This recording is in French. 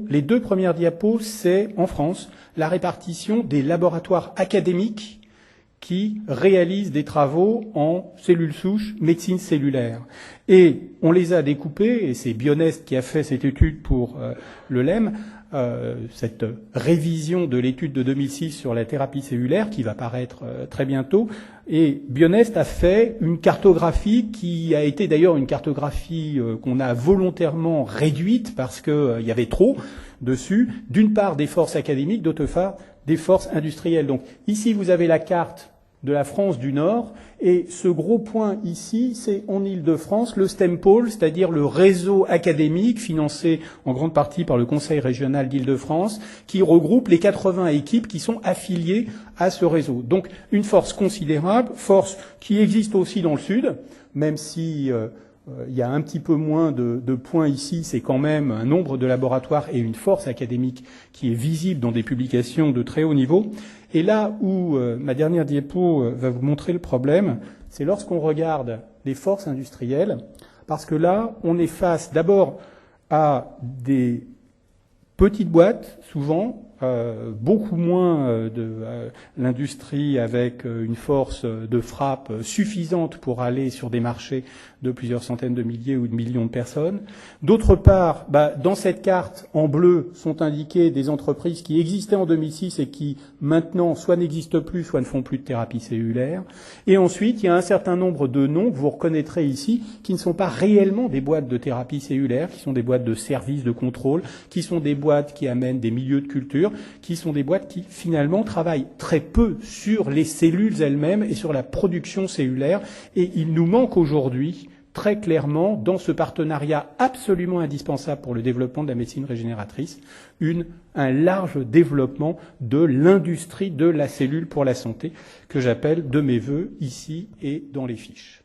Les deux premières diapos, c'est, en France, la répartition des laboratoires académiques qui réalisent des travaux en cellules souches, médecine cellulaire. Et on les a découpés, et c'est Bionest qui a fait cette étude pour le LEM, cette révision de l'étude de 2006 sur la thérapie cellulaire qui va paraître très bientôt. Et Bionest a fait une cartographie qui a été d'ailleurs une cartographie qu'on a volontairement réduite parce qu'il y avait trop dessus, d'une part des forces académiques, d'autre part des forces industrielles. Donc ici vous avez la carte de la France du Nord, et ce gros point ici, c'est en Île-de-France, le STEMPOL, c'est-à-dire le réseau académique financé en grande partie par le Conseil régional d'Île-de-France, qui regroupe les 80 équipes qui sont affiliées à ce réseau. Donc une force considérable, force qui existe aussi dans le Sud, même si il y a un petit peu moins de points ici, c'est quand même un nombre de laboratoires et une force académique qui est visible dans des publications de très haut niveau. Et là où ma dernière diapo va vous montrer le problème, c'est lorsqu'on regarde les forces industrielles, parce que là, on est face d'abord à des petites boîtes, souvent, beaucoup moins de l'industrie avec une force de frappe suffisante pour aller sur des marchés de plusieurs centaines de milliers ou de millions de personnes. D'autre part, dans cette carte, en bleu, sont indiquées des entreprises qui existaient en 2006 et qui, maintenant, soit n'existent plus, soit ne font plus de thérapie cellulaire. Et ensuite, il y a un certain nombre de noms que vous reconnaîtrez ici, qui ne sont pas réellement des boîtes de thérapie cellulaire, qui sont des boîtes de services de contrôle, qui sont des boîtes qui amènent des milieux de culture, qui sont des boîtes qui, finalement, travaillent très peu sur les cellules elles-mêmes et sur la production cellulaire. Et il nous manque aujourd'hui, très clairement, dans ce partenariat absolument indispensable pour le développement de la médecine régénératrice, un large développement de l'industrie de la cellule pour la santé, que j'appelle de mes vœux ici et dans les fiches.